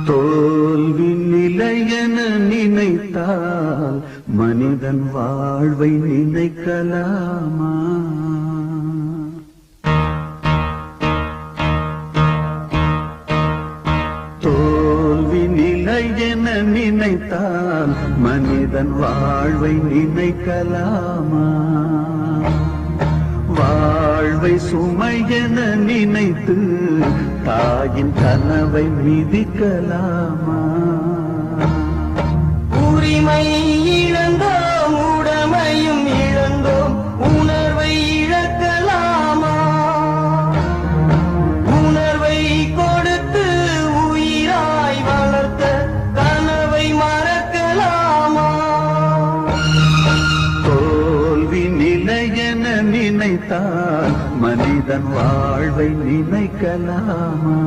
தோல்வி நிலையென நினைத்தால் மனிதன் வாழ்வை நினைக்கலாமா? தோல்வி நிலையென நினைத்தால் மனிதன் வாழ்வை நினைக்கலாமா? வாழ்வை சுமையென நினைத்து தாயின் கனவை மிதிக்கலாமா? உரிமை இழந்தோம், உடமையும் இழந்தோம், உணர்வை இழக்கலாமா? உணர்வை கொடுத்து உயிராய் வளர்த்த கனவை மறக்கலாமா? தோல்வி நிலையென நினைத்தால் மனிதன் வாழ்வை நினைக்கலாமா?